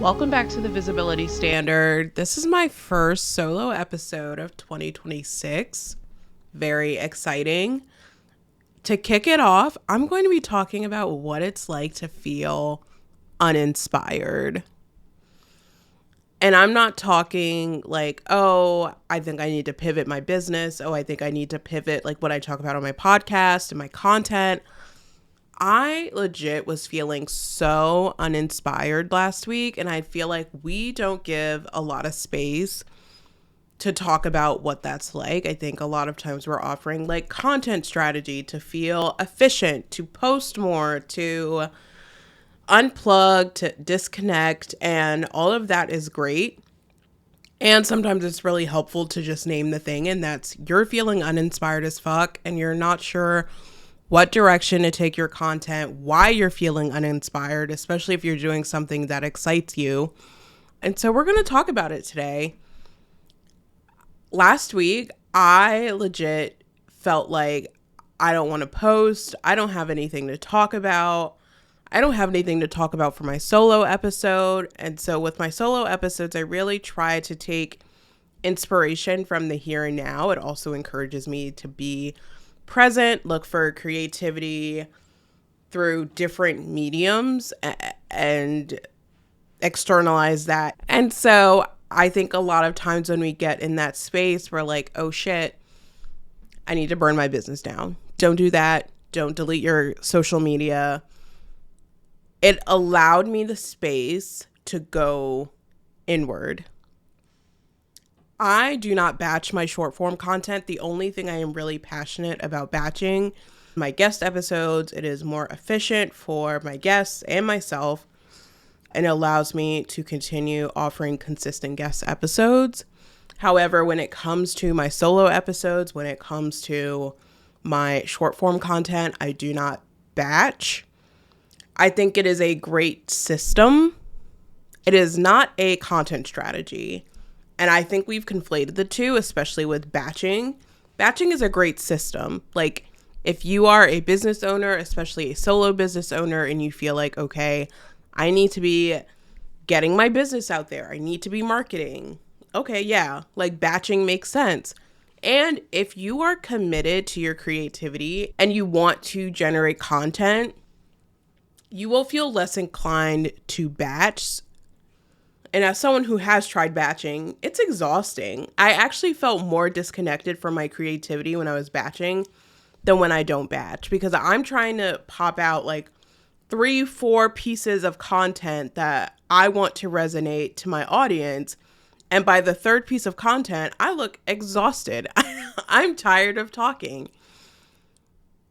Welcome back to the Visibility Standard. This is my first solo episode of 2026. Very exciting. To kick it off, I'm going to be talking about what it's like to feel uninspired. And I'm not talking like, oh, I think I need to pivot my business. Oh, I think I need to pivot like what I talk about on my podcast and my content. I legit was feeling so uninspired last week, and I feel like we don't give a lot of space to talk about what that's like. I think a lot of times we're offering like content strategy to feel efficient, to post more, to unplug, to disconnect, and all of that is great. And sometimes it's really helpful to just name the thing, and that's you're feeling uninspired as fuck and you're not sure what direction to take your content, why you're feeling uninspired, especially if you're doing something that excites you. And so we're going to talk about it today. Last week, I legit felt like I don't want to post. I don't have anything to talk about. I don't have anything to talk about for my solo episode. And so with my solo episodes, I really try to take inspiration from the here and now. It also encourages me to be present, look for creativity through different mediums and externalize that. And so I think a lot of times when we get in that space, we're like, oh shit, I need to burn my business down. Don't do that. Don't delete your social media. It allowed me the space to go inward. I do not batch my short form content. The only thing I am really passionate about batching my guest episodes. It is more efficient for my guests and myself, and it allows me to continue offering consistent guest episodes. However, when it comes to my solo episodes, when it comes to my short form content, I do not batch. I think it is a great system. It is not a content strategy. And I think we've conflated the two, especially with batching. Batching is a great system. Like if you are a business owner, especially a solo business owner, and you feel like, okay, I need to be getting my business out there. I need to be marketing. Okay, yeah, like batching makes sense. And if you are committed to your creativity and you want to generate content, you will feel less inclined to batch. And as someone who has tried batching, it's exhausting. I actually felt more disconnected from my creativity when I was batching than when I don't batch, because I'm trying to pop out like 3-4 pieces of content that I want to resonate to my audience. And by the third piece of content, I look exhausted. I'm tired of talking.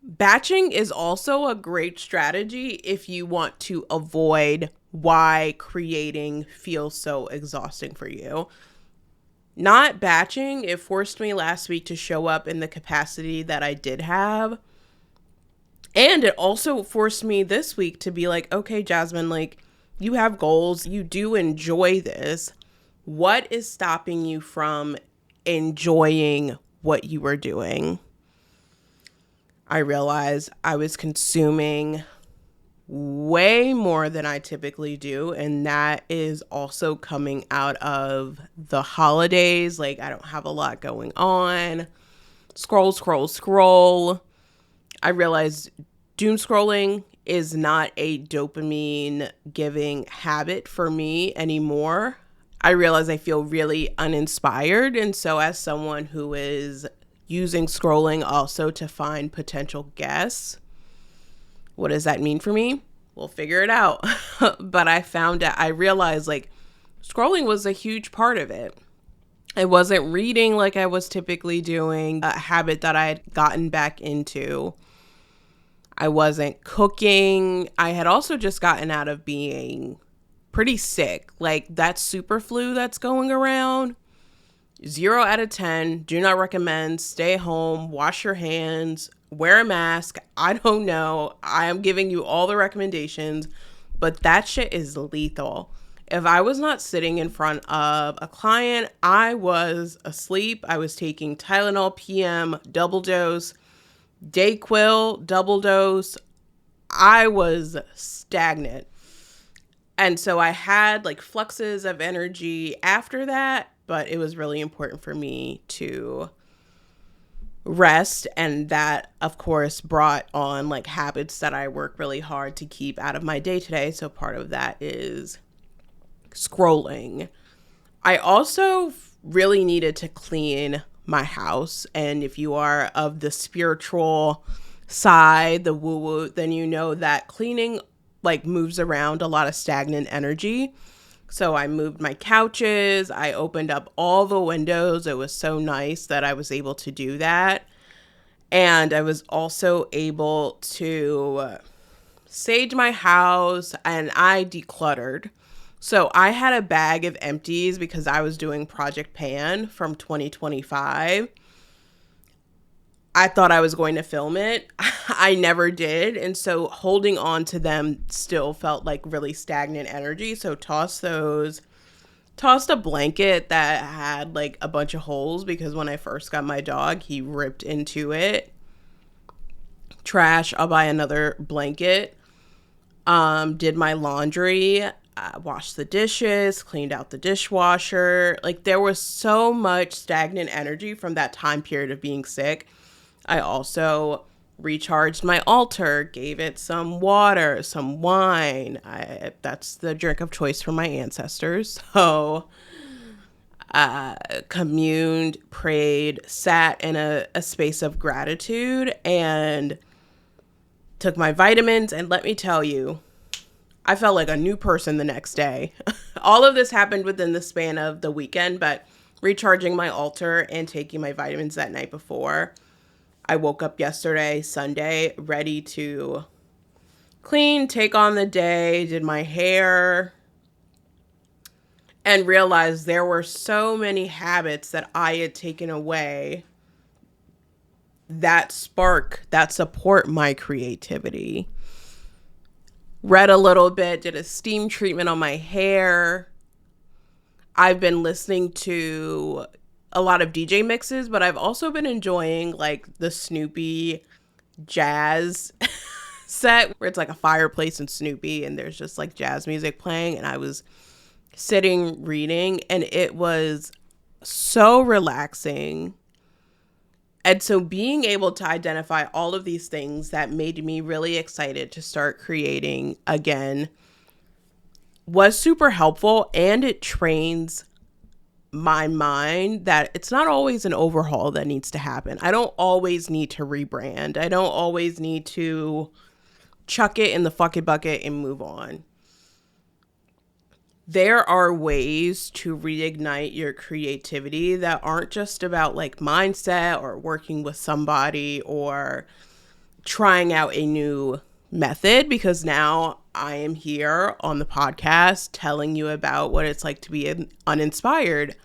Batching is also a great strategy if you want to avoid why creating feels so exhausting for you. Not batching, it forced me last week to show up in the capacity that I did have. And it also forced me this week to be like, okay, Jasmine, like you have goals, you do enjoy this. What is stopping you from enjoying what you were doing? I realized I was consuming way more than I typically do, and that is also coming out of the holidays. Like I don't have a lot going on. Scroll. I realized doom scrolling is not a dopamine giving habit for me anymore. I realize I feel really uninspired, and so as someone who is using scrolling also to find potential guests, what does that mean for me? We'll figure it out. But I realized like scrolling was a huge part of it. I wasn't reading like I was typically doing, a habit that I had gotten back into. I wasn't cooking. I had also just gotten out of being pretty sick. Like that super flu that's going around. 0 out of 10. Do not recommend. Stay home. Wash your hands. Wear a mask. I don't know. I am giving you all the recommendations, but that shit is lethal. If I was not sitting in front of a client, I was asleep. I was taking Tylenol PM double dose, Dayquil double dose. I was stagnant. And so I had like fluxes of energy after that, but it was really important for me to rest. And that, of course, brought on like habits that I work really hard to keep out of my day to day. So part of that is scrolling. I also really needed to clean my house. And if you are of the spiritual side, the woo woo, then you know that cleaning like moves around a lot of stagnant energy. So I moved my couches, I opened up all the windows. It was so nice that I was able to do that. And I was also able to sage my house, and I decluttered. So I had a bag of empties because I was doing Project Pan from 2025. I thought I was going to film it. I never did. And so holding on to them still felt like really stagnant energy. So tossed those. Tossed a blanket that had like a bunch of holes because when I first got my dog, he ripped into it. Trash. I'll buy another blanket. Did my laundry. Washed the dishes. Cleaned out the dishwasher. Like there was so much stagnant energy from that time period of being sick. I also recharged my altar, gave it some water, some wine. That's the drink of choice for my ancestors. So communed, prayed, sat in a space of gratitude, and took my vitamins. And let me tell you, I felt like a new person the next day. All of this happened within the span of the weekend, but recharging my altar and taking my vitamins that night before, I woke up yesterday, Sunday, ready to clean, take on the day, did my hair, and realized there were so many habits that I had taken away that spark, that support my creativity. Read a little bit, did a steam treatment on my hair. I've been listening to a lot of DJ mixes, but I've also been enjoying like the Snoopy jazz set where it's like a fireplace and Snoopy and there's just like jazz music playing. And I was sitting reading and it was so relaxing. And so being able to identify all of these things that made me really excited to start creating again was super helpful, and it trains my mind that it's not always an overhaul that needs to happen. I don't always need to rebrand. I don't always need to chuck it in the fucking bucket and move on. There are ways to reignite your creativity that aren't just about like mindset or working with somebody or trying out a new method, because now I am here on the podcast telling you about what it's like to be uninspired.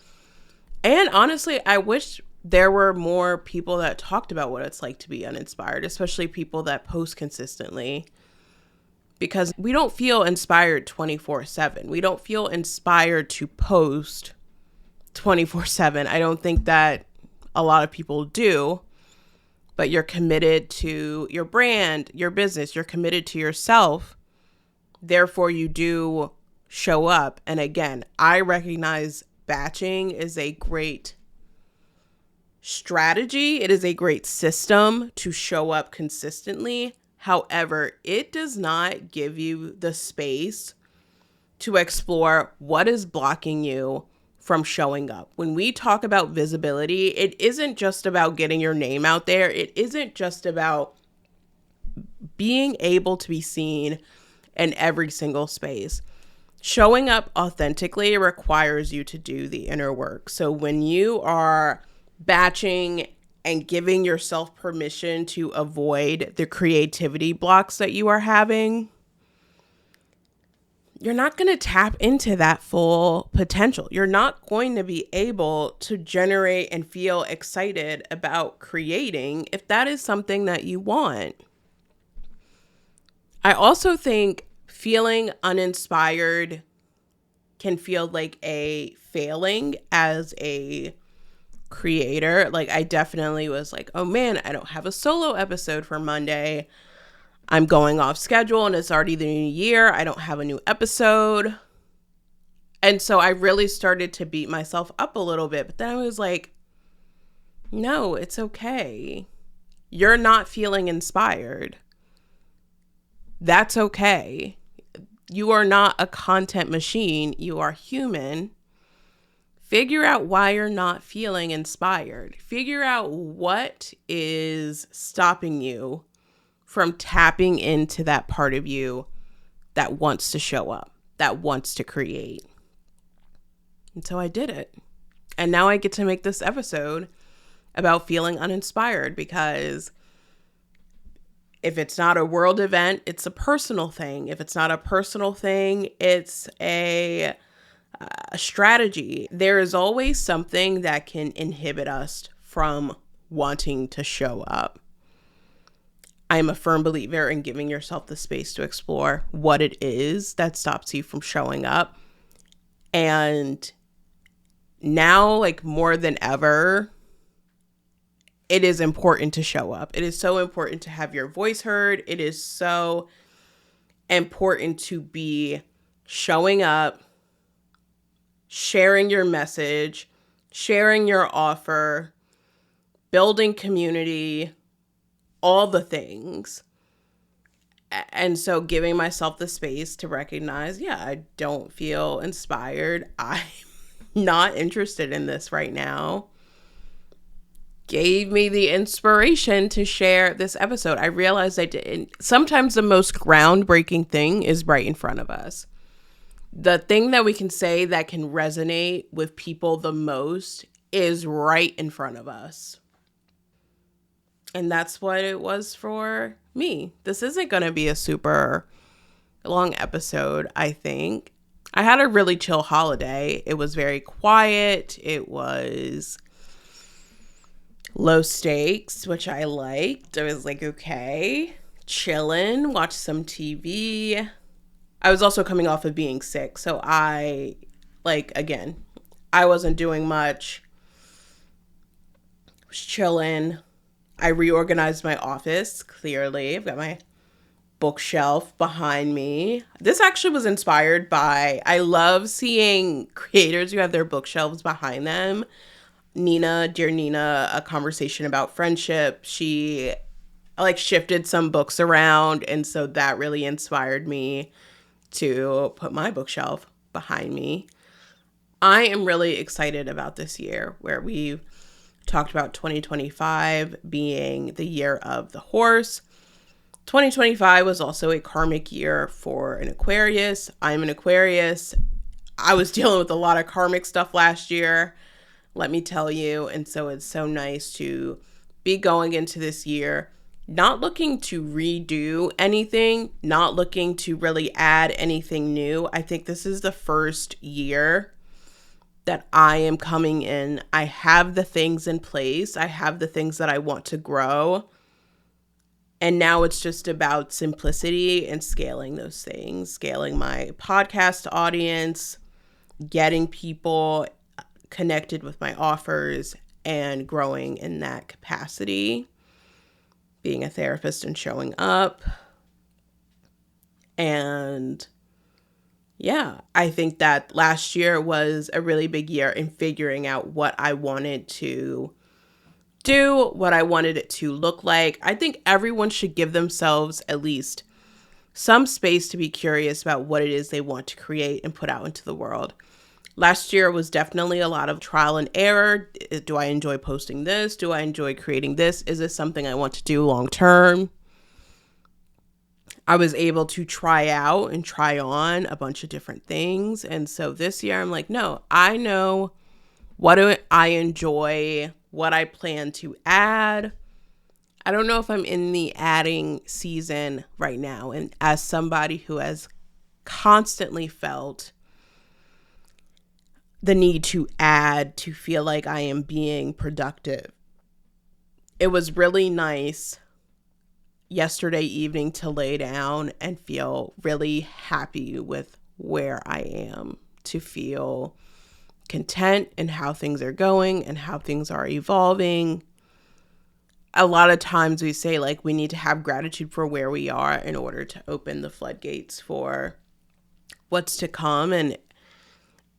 And honestly, I wish there were more people that talked about what it's like to be uninspired, especially people that post consistently, because we don't feel inspired 24/7. We don't feel inspired to post 24/7. I don't think that a lot of people do. But you're committed to your brand, your business, you're committed to yourself. Therefore, you do show up. And again, I recognize batching is a great strategy. It is a great system to show up consistently. However, it does not give you the space to explore what is blocking you from showing up. When we talk about visibility, it isn't just about getting your name out there. It isn't just about being able to be seen in every single space. Showing up authentically requires you to do the inner work. So when you are batching and giving yourself permission to avoid the creativity blocks that you are having, you're not going to tap into that full potential. You're not going to be able to generate and feel excited about creating if that is something that you want. I also think feeling uninspired can feel like a failing as a creator. Like I definitely was like, oh man, I don't have a solo episode for Monday. I'm going off schedule and it's already the new year. I don't have a new episode. And so I really started to beat myself up a little bit. But then I was like, no, it's okay. You're not feeling inspired. That's okay. You are not a content machine. You are human. Figure out why you're not feeling inspired. Figure out what is stopping you from tapping into that part of you that wants to show up, that wants to create. And so I did it. And now I get to make this episode about feeling uninspired, because if it's not a world event, it's a personal thing. If it's not a personal thing, it's a strategy. There is always something that can inhibit us from wanting to show up. I'm a firm believer in giving yourself the space to explore what it is that stops you from showing up. And now, like more than ever, it is important to show up. It is so important to have your voice heard. It is so important to be showing up, sharing your message, sharing your offer, building community, all the things. And so giving myself the space to recognize, yeah, I don't feel inspired. I'm not interested in this right now. Gave me the inspiration to share this episode. I realized I didn't. Sometimes the most groundbreaking thing is right in front of us. The thing that we can say that can resonate with people the most is right in front of us. And that's what it was for me. This isn't going to be a super long episode, I think. I had a really chill holiday. It was very quiet. It was low stakes, which I liked. I was like, okay, chilling, watch some TV. I was also coming off of being sick. So I wasn't doing much. I was chilling. I reorganized my office, clearly. I've got my bookshelf behind me. This actually was inspired by, I love seeing creators who have their bookshelves behind them. Dear Nina, a conversation about friendship. She shifted some books around, and so that really inspired me to put my bookshelf behind me. I am really excited about this year, where we've talked about 2025 being the year of the horse. 2025 was also a karmic year for an Aquarius. I'm an Aquarius. I was dealing with a lot of karmic stuff last year, let me tell you. And so it's so nice to be going into this year, not looking to redo anything, not looking to really add anything new. I think this is the first year that I am coming in. I have the things in place. I have the things that I want to grow. And now it's just about simplicity and scaling those things, scaling my podcast audience, getting people connected with my offers, and growing in that capacity, being a therapist and showing up. And yeah, I think that last year was a really big year in figuring out what I wanted to do, what I wanted it to look like. I think everyone should give themselves at least some space to be curious about what it is they want to create and put out into the world. Last year was definitely a lot of trial and error. Do I enjoy posting this? Do I enjoy creating this? Is this something I want to do long term? I was able to try out and try on a bunch of different things. And so this year I'm like, no, I know what do I enjoy, what I plan to add. I don't know if I'm in the adding season right now. And as somebody who has constantly felt the need to add to feel like I am being productive, it was really nice yesterday evening to lay down and feel really happy with where I am, to feel content in how things are going and how things are evolving. a lot of times we say like we need to have gratitude for where we are in order to open the floodgates for what's to come. And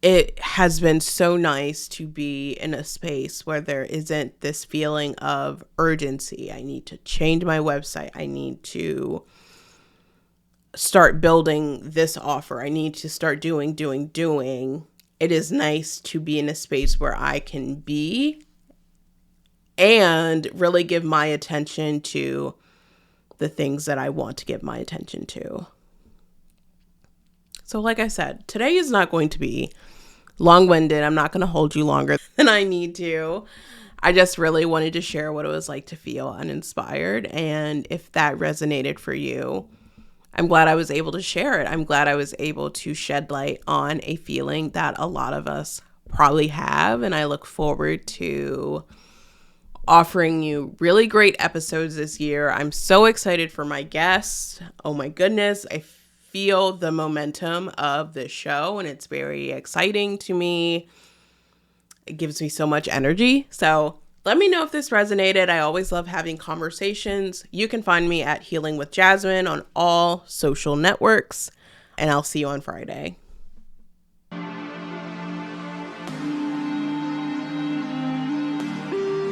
it has been so nice to be in a space where there isn't this feeling of urgency. I need to change my website. I need to start building this offer. I need to start doing. It is nice to be in a space where I can be and really give my attention to the things that I want to give my attention to. So like I said, today is not going to be long-winded. I'm not going to hold you longer than I need to. I just really wanted to share what it was like to feel uninspired. And if that resonated for you, I'm glad I was able to share it. I'm glad I was able to shed light on a feeling that a lot of us probably have. And I look forward to offering you really great episodes this year. I'm so excited for my guests. Oh my goodness. I feel the momentum of this show and it's very exciting to me. It gives me so much energy. So let me know if this resonated. I always love having conversations. You can find me at Healing with Jasmine on all social networks, and I'll see you on Friday.